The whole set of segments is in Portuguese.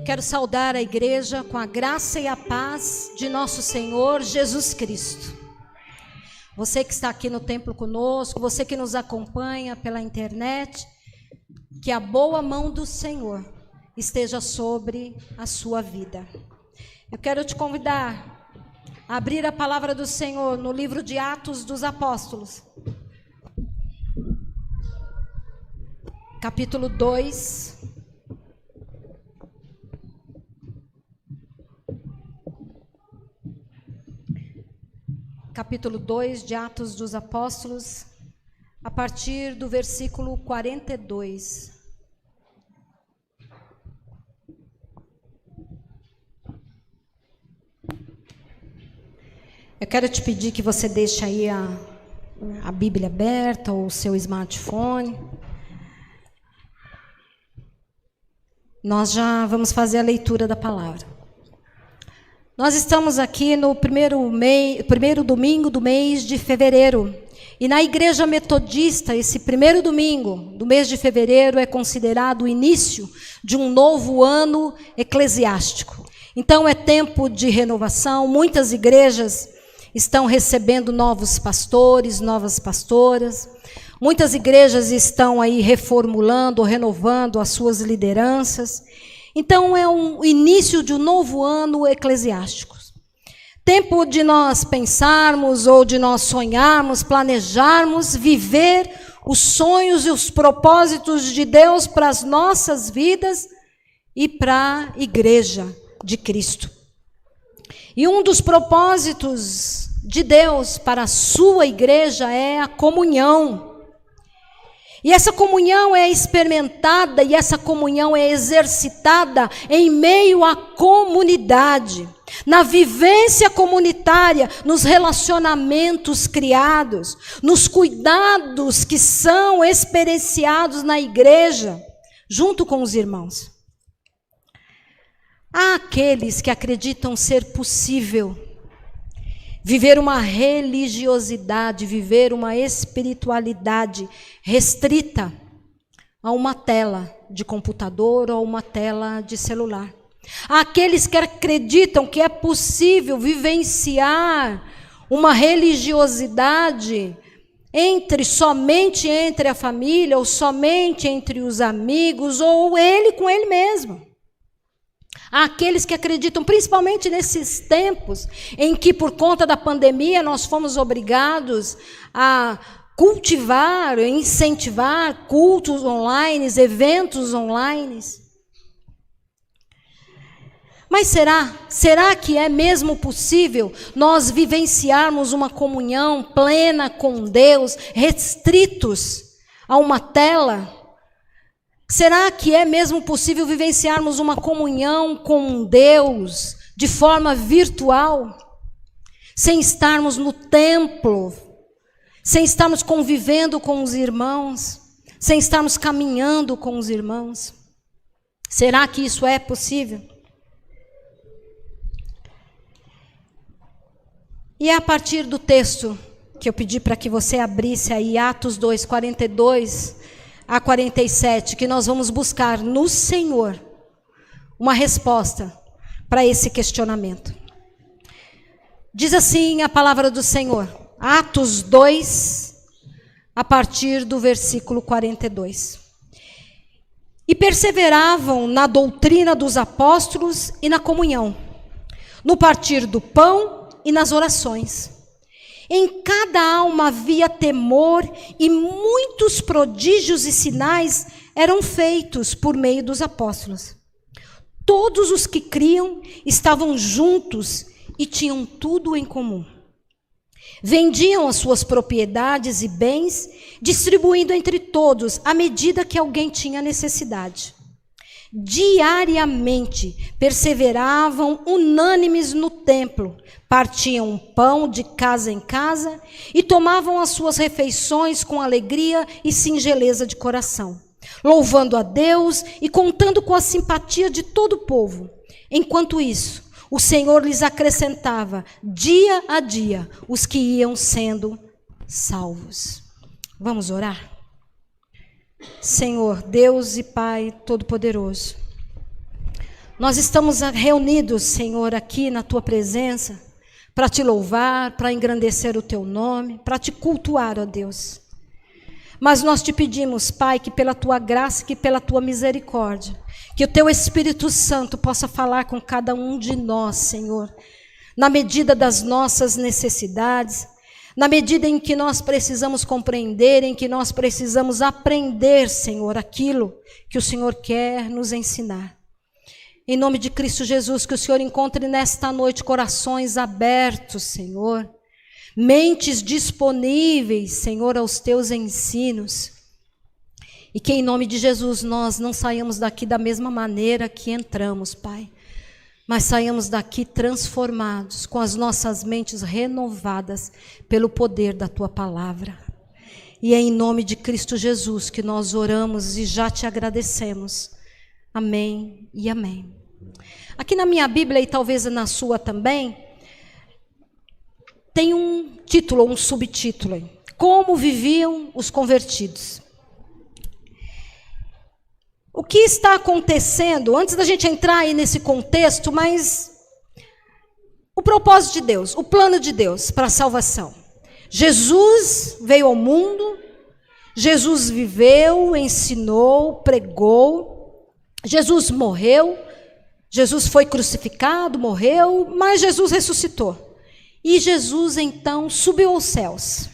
Quero saudar a igreja com a graça e a paz de nosso Senhor Jesus Cristo. Você que está aqui no templo conosco, você que nos acompanha pela internet, que a boa mão do Senhor esteja sobre a sua vida. Eu quero te convidar a abrir a palavra do Senhor no livro de Atos dos Apóstolos, capítulo 2. Capítulo 2 de Atos dos Apóstolos, a partir do versículo 42. Eu quero te pedir que você deixe aí a Bíblia aberta ou o seu smartphone. Nós já vamos fazer a leitura da palavra. Nós estamos aqui no primeiro domingo do mês de fevereiro. E na igreja metodista, esse primeiro domingo do mês de fevereiro é considerado o início de um novo ano eclesiástico. Então é tempo de renovação. Muitas igrejas estão recebendo novos pastores, novas pastoras. Muitas igrejas estão aí reformulando, renovando as suas lideranças. Então é o início de um novo ano eclesiástico. Tempo de nós pensarmos ou de nós sonharmos, planejarmos, viver os sonhos e os propósitos de Deus para as nossas vidas e para a igreja de Cristo. E um dos propósitos de Deus para a sua igreja é a comunhão. E essa comunhão é experimentada e essa comunhão é exercitada em meio à comunidade, na vivência comunitária, nos relacionamentos criados, nos cuidados que são experienciados na igreja, junto com os irmãos. Há aqueles que acreditam ser possível viver uma religiosidade, viver uma espiritualidade restrita a uma tela de computador ou uma tela de celular. Há aqueles que acreditam que é possível vivenciar uma religiosidade somente entre a família, ou somente entre os amigos, ou ele com ele mesmo. Há aqueles que acreditam, principalmente nesses tempos em que, por conta da pandemia, nós fomos obrigados a cultivar, incentivar cultos online, eventos online. Mas será que é mesmo possível nós vivenciarmos uma comunhão plena com Deus, restritos a uma tela? Será que é mesmo possível vivenciarmos uma comunhão com Deus de forma virtual, sem estarmos no templo, sem estarmos convivendo com os irmãos, sem estarmos caminhando com os irmãos? Será que isso é possível? E é a partir do texto que eu pedi para que você abrisse aí, Atos 2, 42 a 47, que nós vamos buscar no Senhor uma resposta para esse questionamento. Diz assim a palavra do Senhor, Atos 2, a partir do versículo 42. E perseveravam na doutrina dos apóstolos e na comunhão, no partir do pão e nas orações. Em cada alma havia temor e muitos prodígios e sinais eram feitos por meio dos apóstolos. Todos os que criam estavam juntos e tinham tudo em comum. Vendiam as suas propriedades e bens, distribuindo entre todos à medida que alguém tinha necessidade. Diariamente perseveravam unânimes no templo, partiam o pão de casa em casa e tomavam as suas refeições com alegria e singeleza de coração, louvando a Deus e contando com a simpatia de todo o povo. Enquanto isso, o Senhor lhes acrescentava dia a dia os que iam sendo salvos. Vamos orar? Senhor, Deus e Pai Todo-Poderoso, Nós estamos reunidos, Senhor, aqui na Tua presença, para Te louvar, para engrandecer o Teu nome, para Te cultuar, ó Deus. Mas nós Te pedimos, Pai, que pela Tua graça, que pela Tua misericórdia, que o Teu Espírito Santo possa falar com cada um de nós, Senhor, na medida das nossas necessidades, na medida em que nós precisamos compreender, em que nós precisamos aprender, Senhor, aquilo que o Senhor quer nos ensinar. Em nome de Cristo Jesus, que o Senhor encontre nesta noite corações abertos, Senhor, mentes disponíveis, Senhor, aos Teus ensinos. E que em nome de Jesus nós não saiamos daqui da mesma maneira que entramos, Pai, mas saiamos daqui transformados, com as nossas mentes renovadas pelo poder da Tua palavra. E é em nome de Cristo Jesus que nós oramos e já Te agradecemos. Amém e amém. Aqui na minha Bíblia, e talvez na sua também, tem um título, um subtítulo: Como viviam os convertidos. O que está acontecendo, antes da gente entrar aí nesse contexto, mas o propósito de Deus, o plano de Deus para a salvação. Jesus veio ao mundo, Jesus viveu, ensinou, pregou, Jesus morreu, Jesus foi crucificado, morreu, mas Jesus ressuscitou. E Jesus então subiu aos céus.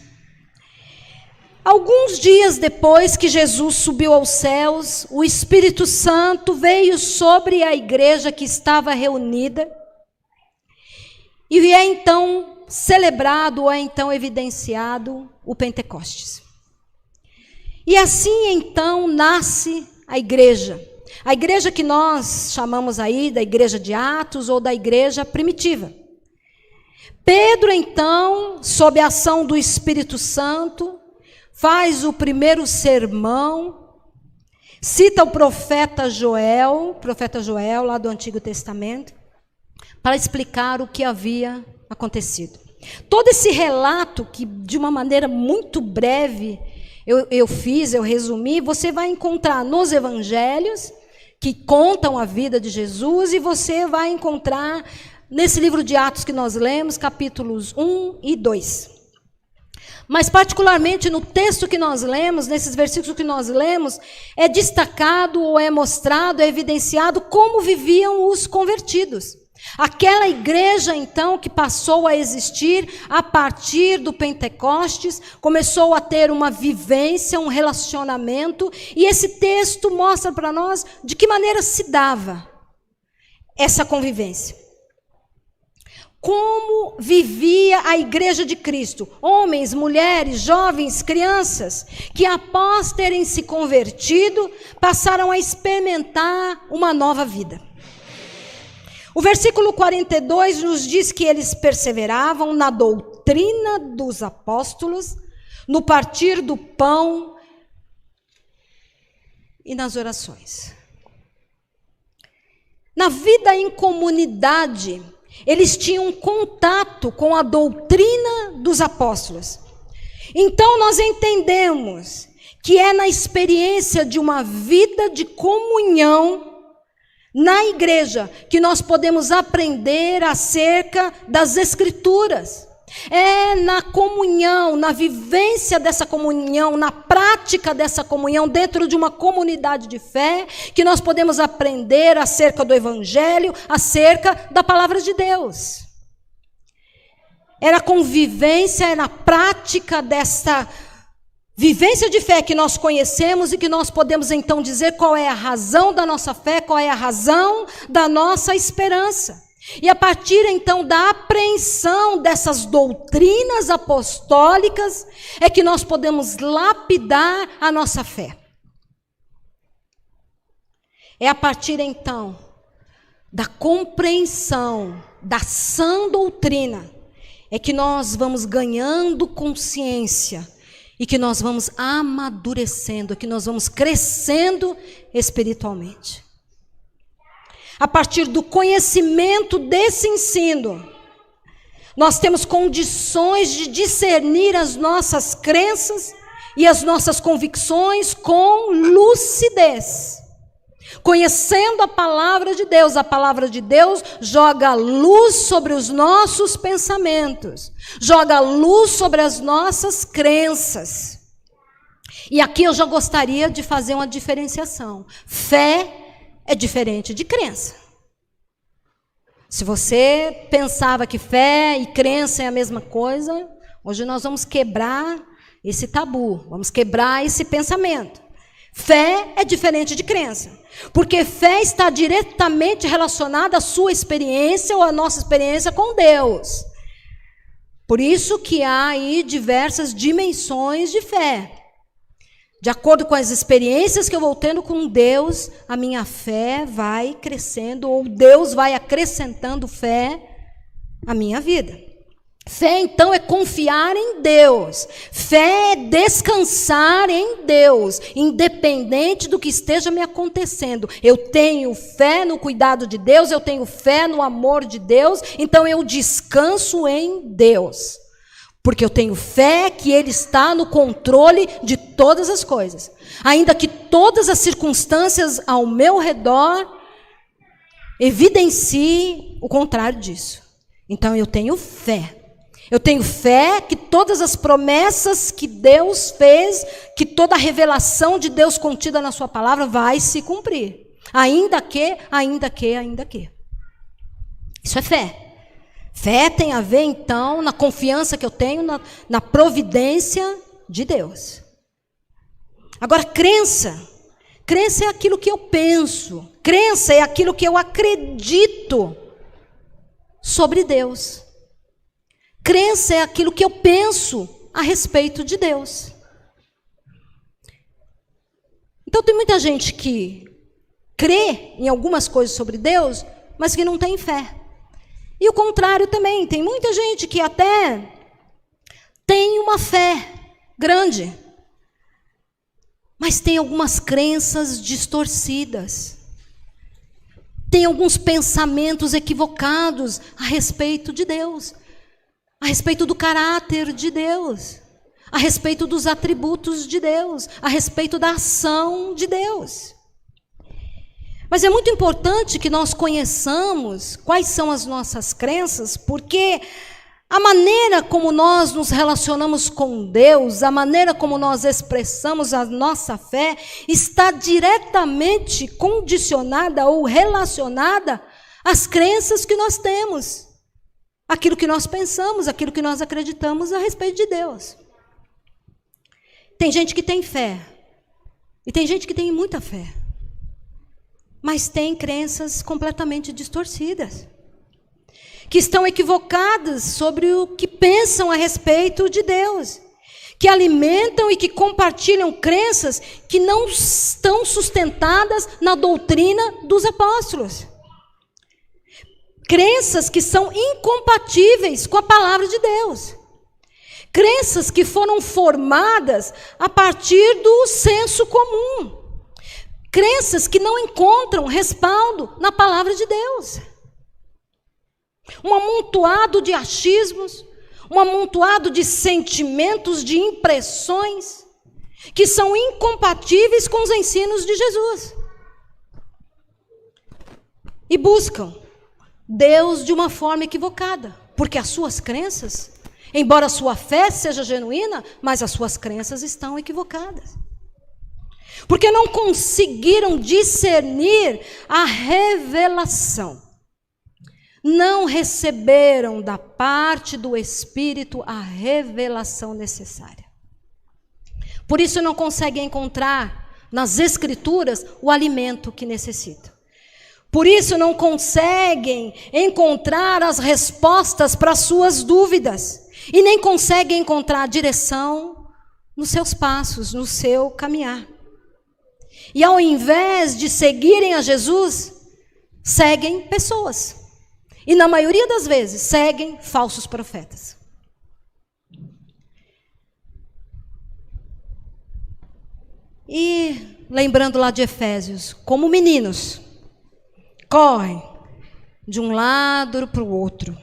Alguns dias depois que Jesus subiu aos céus, o Espírito Santo veio sobre a igreja que estava reunida e é então celebrado, ou é então evidenciado o Pentecostes. E assim então nasce a igreja que nós chamamos aí da igreja de Atos ou da igreja primitiva. Pedro então, sob a ação do Espírito Santo, faz o primeiro sermão, cita o profeta Joel lá do Antigo Testamento, para explicar o que havia acontecido. Todo esse relato, que de uma maneira muito breve eu resumi, você vai encontrar nos evangelhos, que contam a vida de Jesus, e você vai encontrar nesse livro de Atos que nós lemos, capítulos 1 e 2. Mas particularmente no texto que nós lemos, nesses versículos que nós lemos, é destacado ou é mostrado, é evidenciado como viviam os convertidos. Aquela igreja então que passou a existir a partir do Pentecostes, começou a ter uma vivência, um relacionamento, e esse texto mostra para nós de que maneira se dava essa convivência. Como vivia a igreja de Cristo, homens, mulheres, jovens, crianças, que após terem se convertido, passaram a experimentar uma nova vida. O versículo 42 nos diz que eles perseveravam na doutrina dos apóstolos, no partir do pão e nas orações. Na vida em comunidade, eles tinham contato com a doutrina dos apóstolos. Então nós entendemos que é na experiência de uma vida de comunhão na igreja que nós podemos aprender acerca das Escrituras. É na comunhão, na vivência dessa comunhão, na prática dessa comunhão dentro de uma comunidade de fé que nós podemos aprender acerca do Evangelho, acerca da palavra de Deus. É na convivência, é na prática desta vivência de fé que nós conhecemos e que nós podemos então dizer qual é a razão da nossa fé, qual é a razão da nossa esperança. E a partir então da apreensão dessas doutrinas apostólicas é que nós podemos lapidar a nossa fé. É a partir então da compreensão da sã doutrina é que nós vamos ganhando consciência e que nós vamos amadurecendo, que nós vamos crescendo espiritualmente. A partir do conhecimento desse ensino, nós temos condições de discernir as nossas crenças e as nossas convicções com lucidez. Conhecendo a palavra de Deus joga luz sobre os nossos pensamentos, joga luz sobre as nossas crenças. E aqui eu já gostaria de fazer uma diferenciação. Fé é diferente de crença. Se você pensava que fé e crença é a mesma coisa, hoje nós vamos quebrar esse tabu, vamos quebrar esse pensamento. Fé é diferente de crença, porque fé está diretamente relacionada à sua experiência ou à nossa experiência com Deus. Por isso que há aí diversas dimensões de fé. De acordo com as experiências que eu vou tendo com Deus, a minha fé vai crescendo, ou Deus vai acrescentando fé à minha vida. Fé, então, é confiar em Deus. Fé é descansar em Deus, independente do que esteja me acontecendo. Eu tenho fé no cuidado de Deus, eu tenho fé no amor de Deus, então eu descanso em Deus. Porque eu tenho fé que Ele está no controle de todas as coisas. Ainda que todas as circunstâncias ao meu redor evidenciem o contrário disso. Então eu tenho fé. Eu tenho fé que todas as promessas que Deus fez, que toda a revelação de Deus contida na sua palavra vai se cumprir. Ainda que. Isso é fé. Fé tem a ver, então, na confiança que eu tenho na providência de Deus. Agora, crença é aquilo que eu penso. Crença é aquilo que eu acredito sobre Deus. Crença é aquilo que eu penso a respeito de Deus. Então, tem muita gente que crê em algumas coisas sobre Deus, mas que não tem fé. E o contrário também, tem muita gente que até tem uma fé grande, mas tem algumas crenças distorcidas, tem alguns pensamentos equivocados a respeito de Deus, a respeito do caráter de Deus, a respeito dos atributos de Deus, a respeito da ação de Deus. Mas é muito importante que nós conheçamos quais são as nossas crenças, porque a maneira como nós nos relacionamos com Deus, a maneira como nós expressamos a nossa fé, está diretamente condicionada ou relacionada às crenças que nós temos, aquilo que nós pensamos, aquilo que nós acreditamos a respeito de Deus. Tem gente que tem fé, e tem gente que tem muita fé, mas tem crenças completamente distorcidas, que estão equivocadas sobre o que pensam a respeito de Deus, que alimentam e que compartilham crenças que não estão sustentadas na doutrina dos apóstolos. Crenças que são incompatíveis com a palavra de Deus. Crenças que foram formadas a partir do senso comum. Crenças que não encontram respaldo na palavra de Deus. Um amontoado de achismos, um amontoado de sentimentos, de impressões, que são incompatíveis com os ensinos de Jesus. E buscam Deus de uma forma equivocada, porque as suas crenças, embora a sua fé seja genuína, mas as suas crenças estão equivocadas. Porque não conseguiram discernir a revelação. Não receberam da parte do Espírito a revelação necessária. Por isso não conseguem encontrar nas Escrituras o alimento que necessitam. Por isso não conseguem encontrar as respostas para as suas dúvidas. E nem conseguem encontrar direção nos seus passos, no seu caminhar. E ao invés de seguirem a Jesus, seguem pessoas. E na maioria das vezes, seguem falsos profetas. E lembrando lá de Efésios, como meninos, correm de um lado para o outro,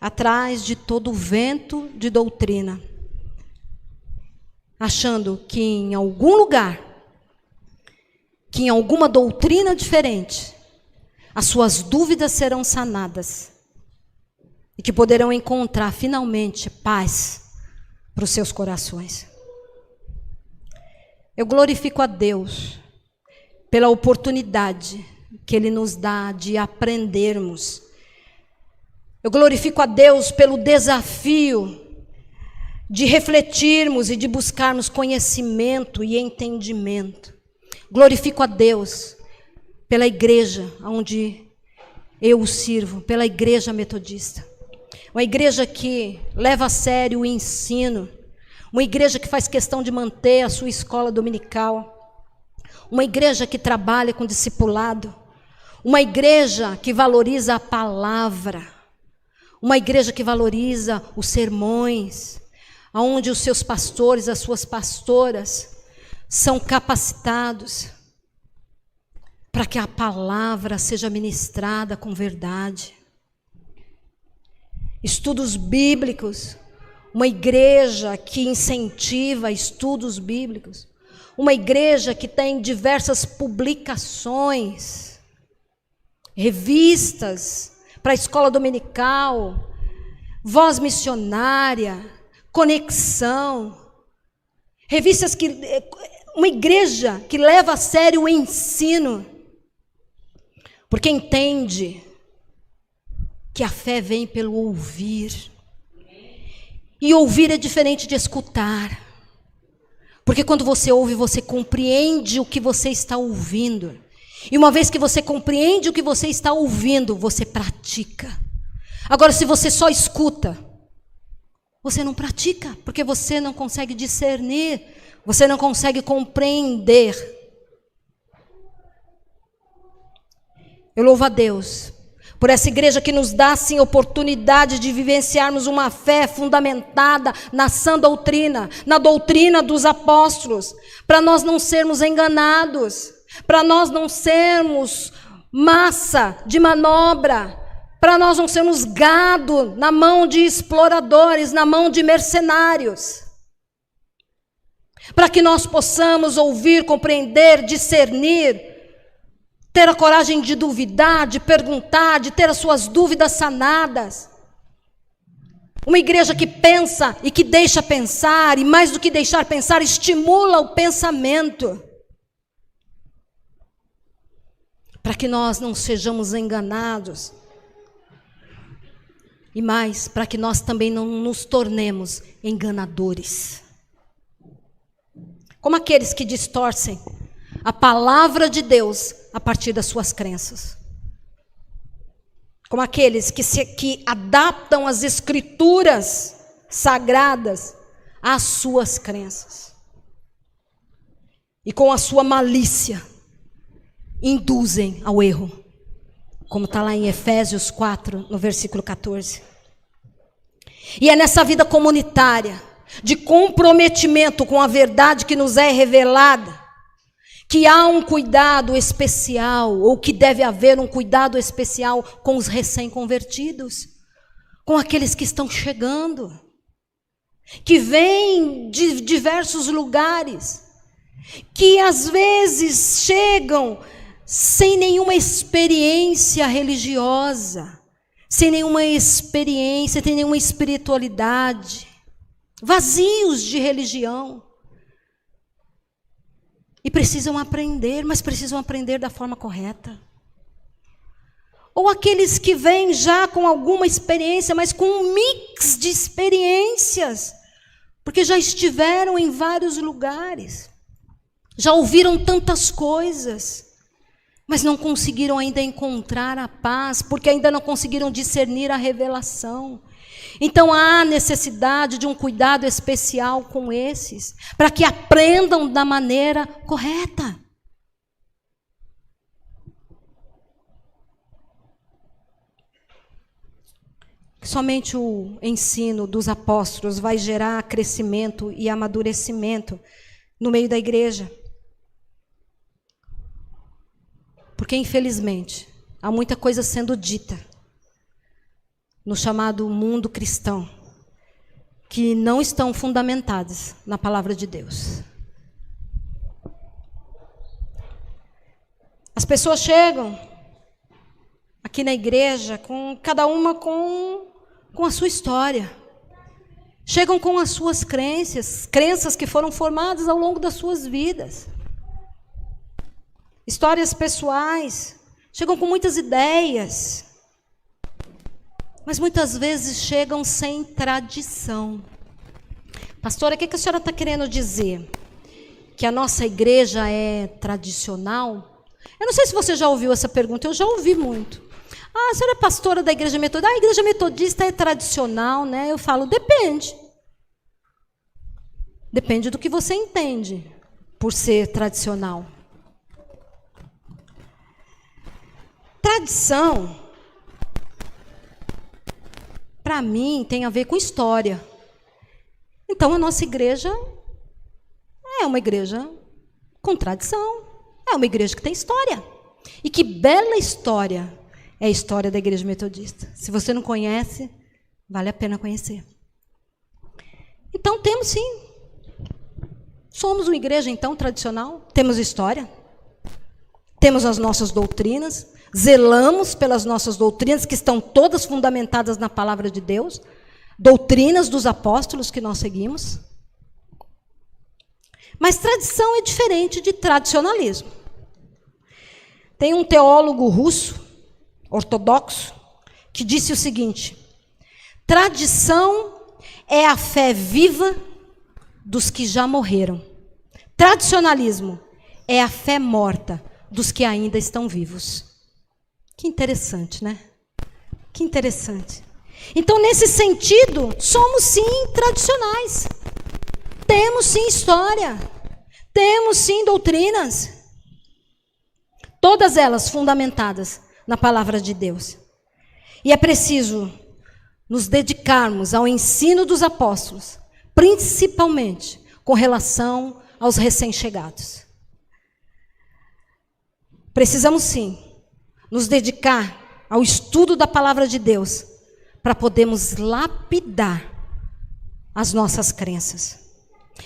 atrás de todo o vento de doutrina, achando que em algum lugar que em alguma doutrina diferente, as suas dúvidas serão sanadas e que poderão encontrar finalmente paz para os seus corações. Eu glorifico a Deus pela oportunidade que Ele nos dá de aprendermos. Eu glorifico a Deus pelo desafio de refletirmos e de buscarmos conhecimento e entendimento. Glorifico a Deus pela igreja onde eu o sirvo, pela igreja metodista. Uma igreja que leva a sério o ensino, uma igreja que faz questão de manter a sua escola dominical, uma igreja que trabalha com discipulado, uma igreja que valoriza a palavra, uma igreja que valoriza os sermões, onde os seus pastores, as suas pastoras são capacitados para que a palavra seja ministrada com verdade. Estudos bíblicos, uma igreja que incentiva estudos bíblicos, uma igreja que tem diversas publicações, revistas para a escola dominical, voz missionária, conexão, revistas que... Uma igreja que leva a sério o ensino, porque entende que a fé vem pelo ouvir. E ouvir é diferente de escutar. Porque quando você ouve, você compreende o que você está ouvindo. E uma vez que você compreende o que você está ouvindo, você pratica. Agora, se você só escuta, você não pratica, porque você não consegue discernir, você não consegue compreender. Eu louvo a Deus por essa igreja que nos dá, sim, oportunidade de vivenciarmos uma fé fundamentada na sã doutrina, na doutrina dos apóstolos, para nós não sermos enganados, para nós não sermos massa de manobra, para nós não sermos gado na mão de exploradores, na mão de mercenários. Para que nós possamos ouvir, compreender, discernir, ter a coragem de duvidar, de perguntar, de ter as suas dúvidas sanadas. Uma igreja que pensa e que deixa pensar, e mais do que deixar pensar, estimula o pensamento. Para que nós não sejamos enganados. E mais, para que nós também não nos tornemos enganadores. Como aqueles que distorcem a palavra de Deus a partir das suas crenças. Como aqueles que adaptam as escrituras sagradas às suas crenças. E com a sua malícia, induzem ao erro. Como está lá em Efésios 4, no versículo 14. E é nessa vida comunitária, de comprometimento com a verdade que nos é revelada, que há um cuidado especial, ou que deve haver um cuidado especial com os recém-convertidos, com aqueles que estão chegando, que vêm de diversos lugares, que às vezes chegam sem nenhuma experiência religiosa, sem nenhuma experiência, sem nenhuma espiritualidade, vazios de religião. E precisam aprender, mas precisam aprender da forma correta. Ou aqueles que vêm já com alguma experiência, mas com um mix de experiências, porque já estiveram em vários lugares, já ouviram tantas coisas, mas não conseguiram ainda encontrar a paz, porque ainda não conseguiram discernir a revelação. Então há necessidade de um cuidado especial com esses, para que aprendam da maneira correta. Somente o ensino dos apóstolos vai gerar crescimento e amadurecimento no meio da igreja. Porque, infelizmente, há muita coisa sendo dita no chamado mundo cristão, que não estão fundamentadas na palavra de Deus. As pessoas chegam aqui na igreja, cada uma com a sua história. Chegam com as suas crenças que foram formadas ao longo das suas vidas. Histórias pessoais. Chegam com muitas ideias. Mas muitas vezes chegam sem tradição. Pastora, o que a senhora está querendo dizer? Que a nossa igreja é tradicional? Eu não sei se você já ouviu essa pergunta, eu já ouvi muito. A senhora é pastora da igreja metodista? A igreja metodista é tradicional, né? Eu falo, depende. Depende do que você entende por ser tradicional. Tradição, para mim, tem a ver com história. Então, a nossa igreja é uma igreja com tradição. É uma igreja que tem história. E que bela história é a história da igreja metodista. Se você não conhece, vale a pena conhecer. Então, temos sim. Somos uma igreja, então, tradicional. Temos história. Temos as nossas doutrinas. Zelamos pelas nossas doutrinas, que estão todas fundamentadas na palavra de Deus. Doutrinas dos apóstolos que nós seguimos. Mas tradição é diferente de tradicionalismo. Tem um teólogo russo, ortodoxo, que disse o seguinte: tradição é a fé viva dos que já morreram. Tradicionalismo é a fé morta dos que ainda estão vivos. Que interessante, né? Que interessante. Então, nesse sentido, somos sim tradicionais. Temos sim história. Temos sim doutrinas. Todas elas fundamentadas na palavra de Deus. E é preciso nos dedicarmos ao ensino dos apóstolos, principalmente com relação aos recém-chegados. Precisamos sim nos dedicar ao estudo da palavra de Deus para podermos lapidar as nossas crenças.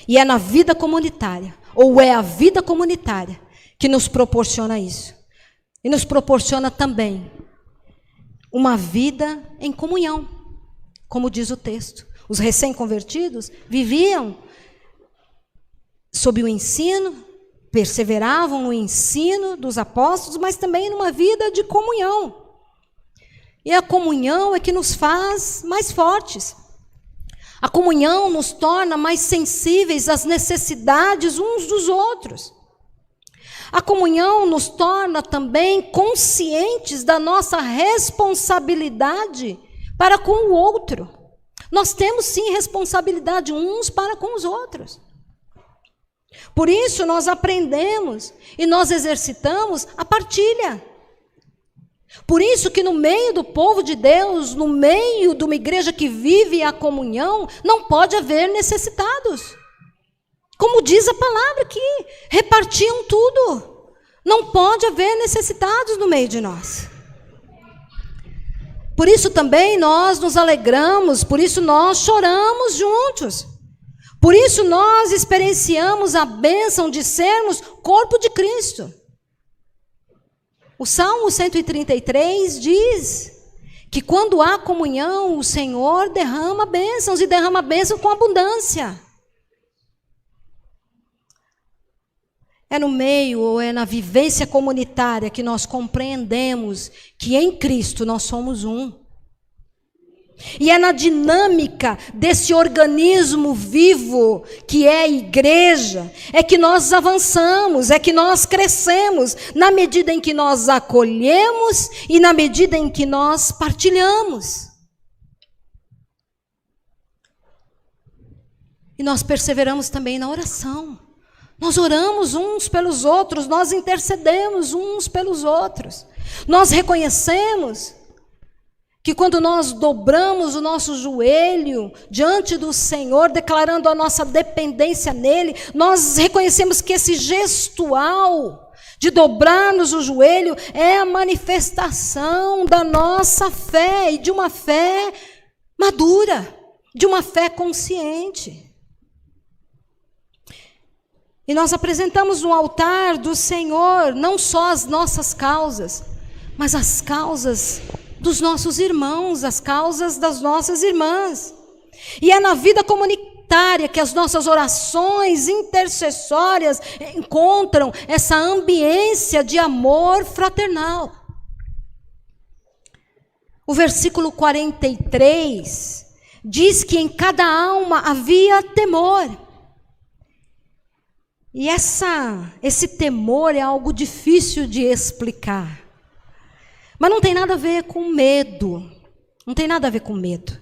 E é na vida comunitária, ou é a vida comunitária, que nos proporciona isso. E nos proporciona também uma vida em comunhão, como diz o texto. Os recém-convertidos viviam sob o ensino, perseveravam no ensino dos apóstolos, mas também numa vida de comunhão. E a comunhão é que nos faz mais fortes. A comunhão nos torna mais sensíveis às necessidades uns dos outros. A comunhão nos torna também conscientes da nossa responsabilidade para com o outro. Nós temos sim responsabilidade uns para com os outros. Por isso nós aprendemos e nós exercitamos a partilha. Por isso que no meio do povo de Deus, no meio de uma igreja que vive a comunhão, não pode haver necessitados. Como diz a palavra aqui, repartiam tudo. Não pode haver necessitados no meio de nós. Por isso também nós nos alegramos, por isso nós choramos juntos. Por isso nós experienciamos a bênção de sermos corpo de Cristo. O Salmo 133 diz que quando há comunhão, o Senhor derrama bênçãos e derrama bênção com abundância. É no meio ou é na vivência comunitária que nós compreendemos que em Cristo nós somos um. E é na dinâmica desse organismo vivo, que é a igreja, é que nós avançamos, é que nós crescemos, na medida em que nós acolhemos e na medida em que nós partilhamos. E nós perseveramos também na oração. Nós oramos uns pelos outros, nós intercedemos uns pelos outros. Nós reconhecemos que quando nós dobramos o nosso joelho diante do Senhor, declarando a nossa dependência nele, nós reconhecemos que esse gestual de dobrarmos o joelho é a manifestação da nossa fé e de uma fé madura, de uma fé consciente. E nós apresentamos no altar do Senhor não só as nossas causas, mas as causas dos nossos irmãos, as causas das nossas irmãs. E é na vida comunitária que as nossas orações intercessórias encontram essa ambiência de amor fraternal. O versículo 43 diz que em cada alma havia temor. E esse temor é algo difícil de explicar. Mas não tem nada a ver com medo. Não tem nada a ver com medo.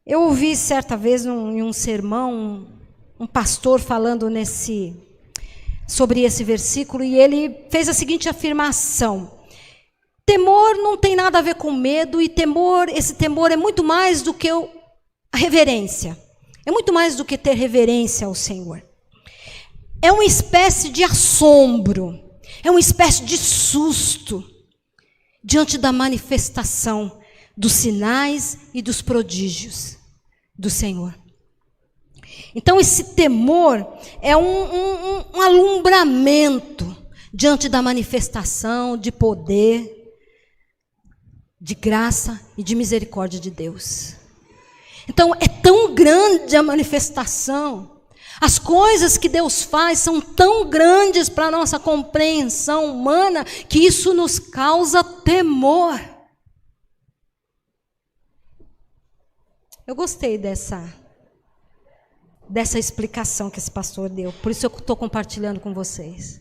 Eu ouvi certa vez em um sermão, um pastor falando sobre esse versículo, e ele fez a seguinte afirmação: temor não tem nada a ver com medo, e esse temor é muito mais do que a reverência. É muito mais do que ter reverência ao Senhor. É uma espécie de assombro, é uma espécie de susto diante da manifestação dos sinais e dos prodígios do Senhor. Então esse temor é um alumbramento diante da manifestação de poder, de graça e de misericórdia de Deus. Então é tão grande a manifestação, as coisas que Deus faz são tão grandes para a nossa compreensão humana, que isso nos causa temor. Eu gostei dessa explicação que esse pastor deu, por isso eu estou compartilhando com vocês.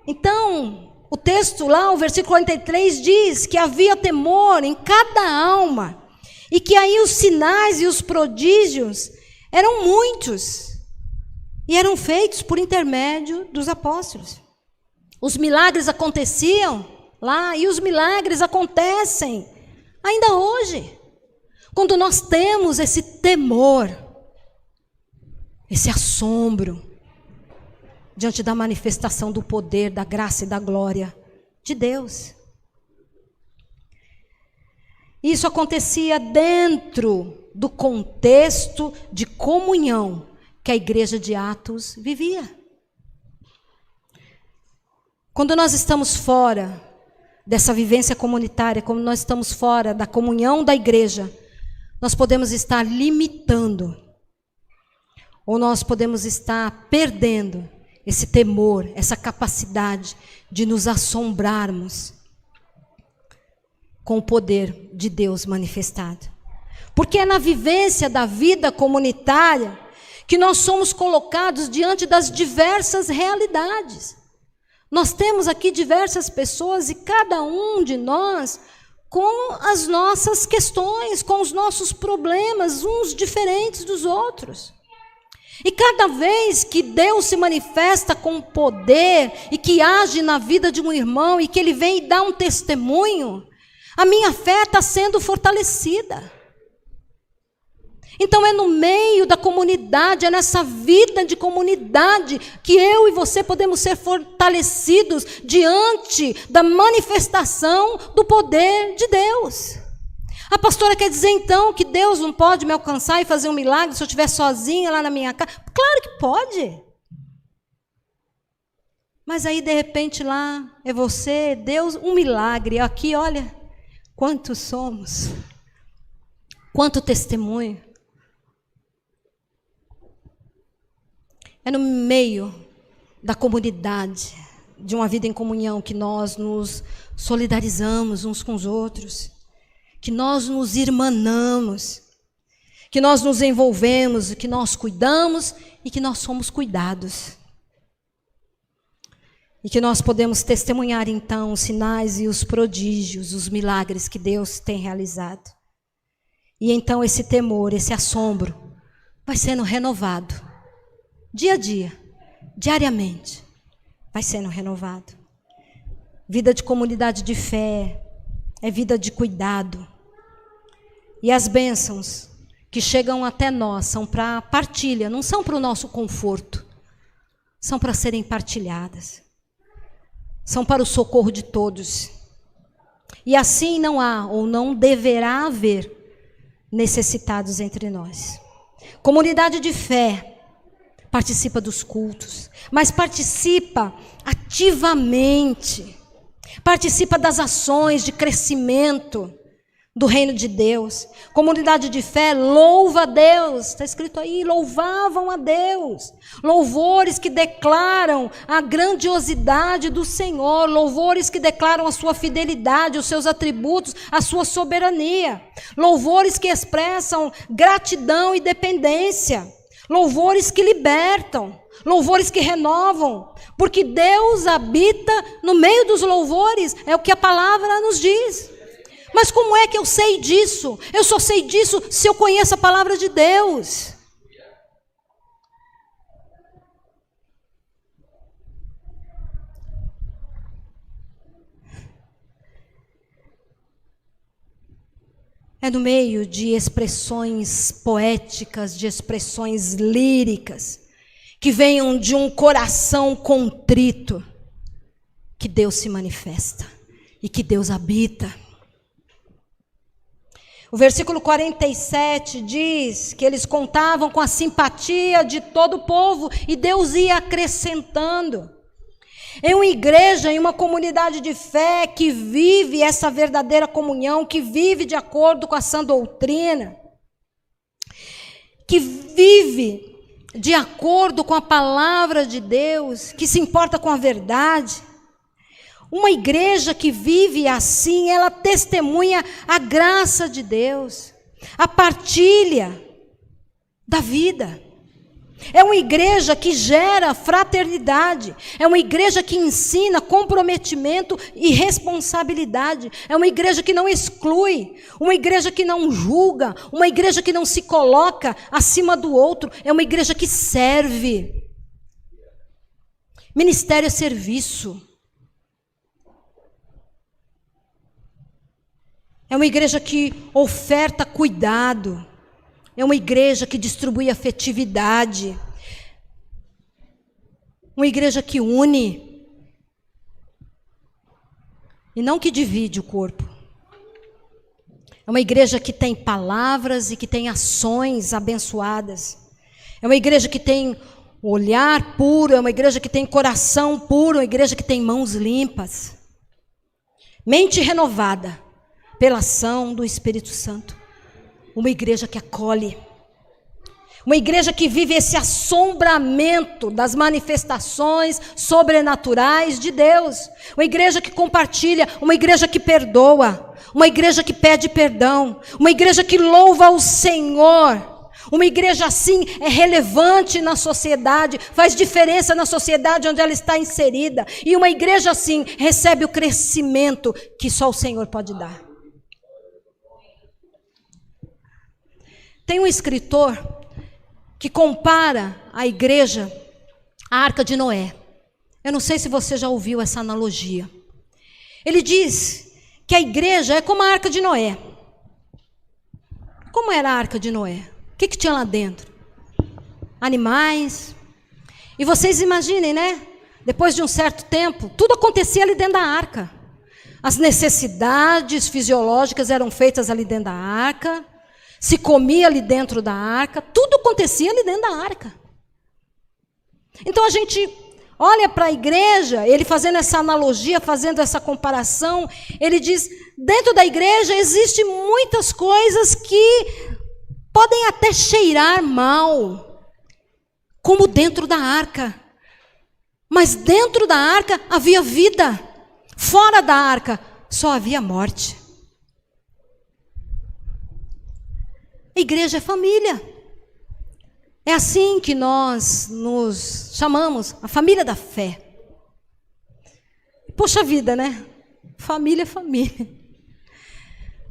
Então, o texto lá, o versículo 43 diz que havia temor em cada alma, e que aí os sinais e os prodígios eram muitos, e eram feitos por intermédio dos apóstolos. Os milagres aconteciam lá, e os milagres acontecem ainda hoje, quando nós temos esse temor, esse assombro, diante da manifestação do poder, da graça e da glória de Deus. Isso acontecia dentro do contexto de comunhão que a igreja de Atos vivia. Quando nós estamos fora dessa vivência comunitária, quando nós estamos fora da comunhão da igreja, nós podemos estar limitando, ou nós podemos estar perdendo esse temor, essa capacidade de nos assombrarmos com o poder de Deus manifestado. Porque é na vivência da vida comunitária que nós somos colocados diante das diversas realidades. Nós temos aqui diversas pessoas e cada um de nós com as nossas questões, com os nossos problemas, uns diferentes dos outros. E cada vez que Deus se manifesta com poder e que age na vida de um irmão e que ele vem e dá um testemunho, a minha fé está sendo fortalecida. Então é no meio da comunidade, é nessa vida de comunidade que eu e você podemos ser fortalecidos diante da manifestação do poder de Deus. A pastora quer dizer então que Deus não pode me alcançar e fazer um milagre se eu estiver sozinha lá na minha casa? Claro que pode. Mas aí de repente lá é você, Deus, um milagre. Aqui olha, quantos somos, quanto testemunho. É no meio da comunidade, de uma vida em comunhão, que nós nos solidarizamos uns com os outros, que nós nos irmanamos, que nós nos envolvemos, que nós cuidamos e que nós somos cuidados. E que nós podemos testemunhar então os sinais e os prodígios, os milagres que Deus tem realizado. E então esse temor, esse assombro vai sendo renovado, dia a dia, diariamente, vai sendo renovado. Vida de comunidade de fé é vida de cuidado. E as bênçãos que chegam até nós são para partilha, não são para o nosso conforto, são para serem partilhadas, são para o socorro de todos. E assim não há ou não deverá haver necessitados entre nós. Comunidade de fé participa dos cultos, mas participa ativamente, participa das ações de crescimento do reino de Deus. Comunidade de fé louva a Deus, está escrito aí, louvavam a Deus. Louvores que declaram a grandiosidade do Senhor, louvores que declaram a sua fidelidade, os seus atributos, a sua soberania. Louvores que expressam gratidão e dependência. Louvores que libertam, louvores que renovam, porque Deus habita no meio dos louvores, é o que a palavra nos diz. Mas como é que eu sei disso? Eu só sei disso se eu conheço a palavra de Deus. É no meio de expressões poéticas, de expressões líricas, que venham de um coração contrito, que Deus se manifesta e que Deus habita. O versículo 47 diz que eles contavam com a simpatia de todo o povo e Deus ia acrescentando. Em uma igreja, em uma comunidade de fé que vive essa verdadeira comunhão, que vive de acordo com a sã doutrina, que vive de acordo com a palavra de Deus, que se importa com a verdade. Uma igreja que vive assim, ela testemunha a graça de Deus, a partilha da vida. É uma igreja que gera fraternidade, é uma igreja que ensina comprometimento e responsabilidade, é uma igreja que não exclui, uma igreja que não julga, uma igreja que não se coloca acima do outro, é uma igreja que serve. Ministério é serviço. É uma igreja que oferta cuidado. É uma igreja que distribui afetividade. Uma igreja que une. E não que divide o corpo. É uma igreja que tem palavras e que tem ações abençoadas. É uma igreja que tem olhar puro. É uma igreja que tem coração puro. É uma igreja que tem mãos limpas. Mente renovada pela ação do Espírito Santo. Uma igreja que acolhe. Uma igreja que vive esse assombramento das manifestações sobrenaturais de Deus. Uma igreja que compartilha, uma igreja que perdoa, uma igreja que pede perdão, uma igreja que louva o Senhor. Uma igreja assim é relevante na sociedade, faz diferença na sociedade onde ela está inserida. E uma igreja assim recebe o crescimento que só o Senhor pode dar. Tem um escritor que compara a igreja à Arca de Noé. Eu não sei se você já ouviu essa analogia. Ele diz que a igreja é como a Arca de Noé. Como era a Arca de Noé? O que tinha lá dentro? Animais. E vocês imaginem, né? Depois de um certo tempo, tudo acontecia ali dentro da arca. As necessidades fisiológicas eram feitas ali dentro da arca. Se comia ali dentro da arca, tudo acontecia ali dentro da arca. Então a gente olha para a igreja, ele fazendo essa analogia, fazendo essa comparação, ele diz, dentro da igreja existem muitas coisas que podem até cheirar mal, como dentro da arca. Mas dentro da arca havia vida, fora da arca só havia morte. A igreja é família. É assim que nós nos chamamos, a família da fé. Poxa vida, né? Família é família.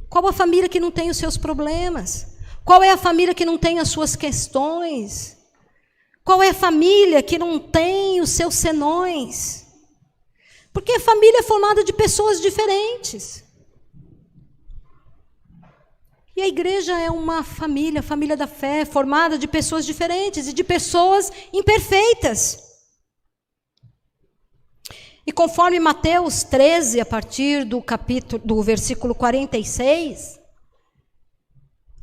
Qual a família que não tem os seus problemas? Qual é a família que não tem as suas questões? Qual é a família que não tem os seus senões? Porque a família é formada de pessoas diferentes. E a igreja é uma família, a família da fé, formada de pessoas diferentes e de pessoas imperfeitas. E conforme Mateus 13, a partir do versículo 46,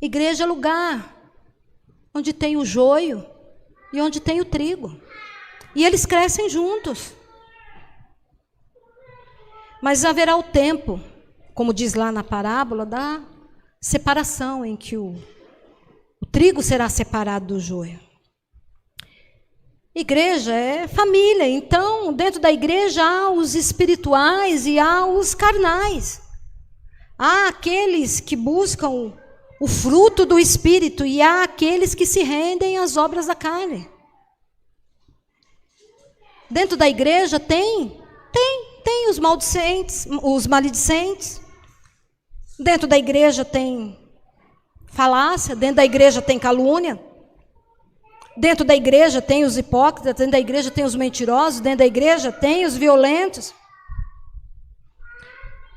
igreja é lugar onde tem o joio e onde tem o trigo. E eles crescem juntos. Mas haverá o tempo, como diz lá na parábola, da separação, em que o trigo será separado do joio. Igreja é família, então dentro da igreja há os espirituais e há os carnais. Há aqueles que buscam o fruto do Espírito e há aqueles que se rendem às obras da carne. Dentro da igreja tem os maldicentes, os maledicentes. Dentro da igreja tem falácia, dentro da igreja tem calúnia. Dentro da igreja tem os hipócritas, dentro da igreja tem os mentirosos, dentro da igreja tem os violentos.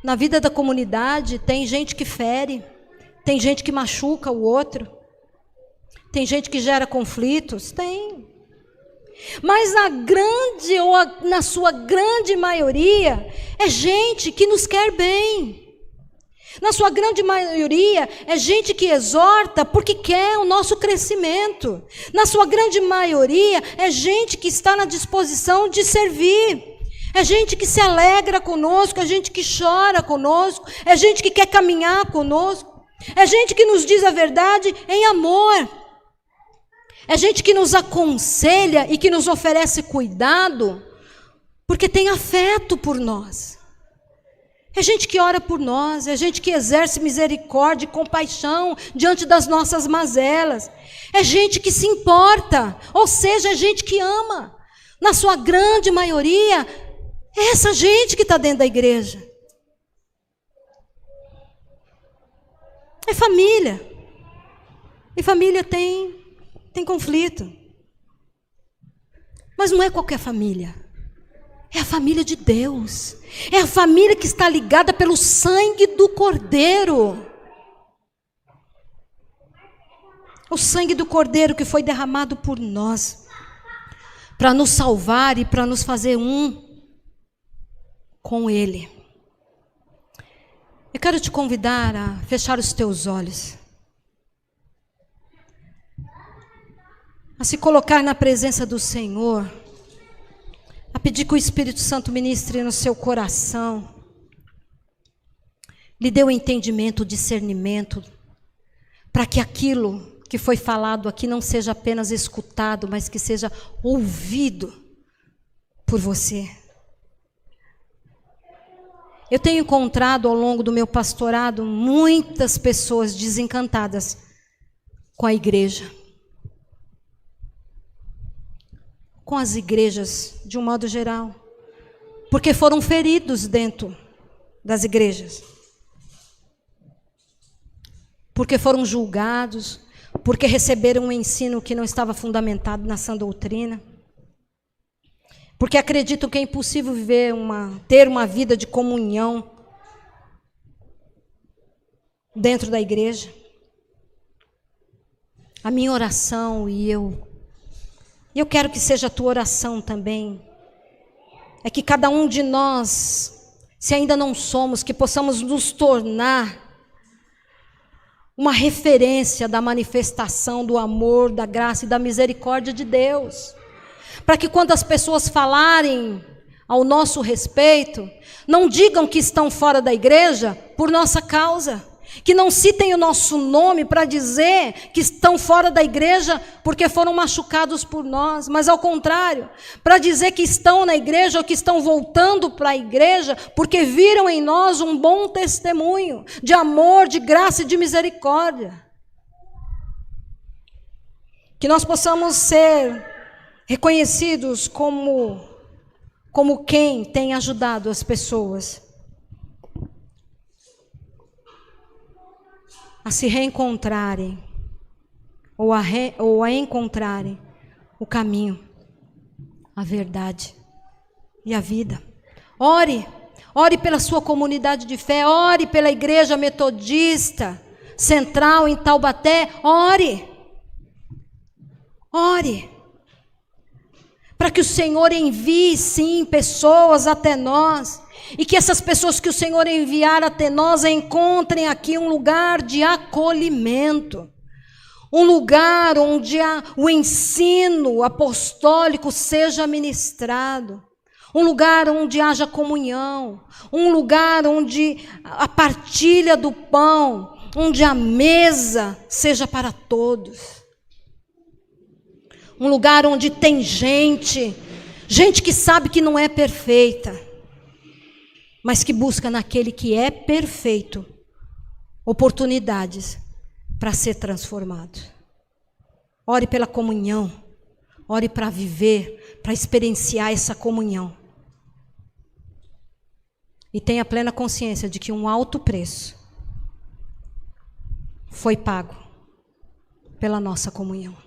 Na vida da comunidade tem gente que fere, tem gente que machuca o outro, tem gente que gera conflitos, tem. Mas na sua grande maioria, é gente que nos quer bem. Na sua grande maioria, é gente que exorta porque quer o nosso crescimento. Na sua grande maioria, é gente que está na disposição de servir. É gente que se alegra conosco, é gente que chora conosco, é gente que quer caminhar conosco. É gente que nos diz a verdade em amor. É gente que nos aconselha e que nos oferece cuidado, porque tem afeto por nós. É gente que ora por nós, é gente que exerce misericórdia e compaixão diante das nossas mazelas. É gente que se importa, ou seja, é gente que ama. Na sua grande maioria, é essa gente que está dentro da igreja. É família. E família tem conflito. Mas não é qualquer família. É a família de Deus. É a família que está ligada pelo sangue do Cordeiro. O sangue do Cordeiro que foi derramado por nós, para nos salvar e para nos fazer um com Ele. Eu quero te convidar a fechar os teus olhos, a se colocar na presença do Senhor, a pedir que o Espírito Santo ministre no seu coração, lhe dê o entendimento, o discernimento, para que aquilo que foi falado aqui não seja apenas escutado, mas que seja ouvido por você. Eu tenho encontrado ao longo do meu pastorado muitas pessoas desencantadas com a igreja, com as igrejas de um modo geral, porque foram feridos dentro das igrejas, porque foram julgados, porque receberam um ensino que não estava fundamentado na sã doutrina, porque acreditam que é impossível ter uma vida de comunhão dentro da igreja. A minha oração, e eu quero que seja a tua oração também, é que cada um de nós, se ainda não somos, que possamos nos tornar uma referência da manifestação do amor, da graça e da misericórdia de Deus. Para que quando as pessoas falarem ao nosso respeito, não digam que estão fora da igreja por nossa causa. Que não citem o nosso nome para dizer que estão fora da igreja porque foram machucados por nós, mas ao contrário, para dizer que estão na igreja ou que estão voltando para a igreja porque viram em nós um bom testemunho de amor, de graça e de misericórdia. Que nós possamos ser reconhecidos como quem tem ajudado as pessoas a se reencontrarem ou a encontrarem o caminho, a verdade e a vida. Ore pela sua comunidade de fé, ore pela Igreja Metodista Central em Taubaté, ore para que o Senhor envie sim pessoas até nós, e que essas pessoas que o Senhor enviar até nós encontrem aqui um lugar de acolhimento, Um lugar onde o ensino apostólico seja ministrado. Um lugar onde haja comunhão. Um lugar onde a partilha do pão, onde a mesa seja para todos. Um lugar onde tem gente que sabe que não é perfeita, mas que busca naquele que é perfeito oportunidades para ser transformado. Ore pela comunhão, ore para viver, para experienciar essa comunhão. E tenha plena consciência de que um alto preço foi pago pela nossa comunhão.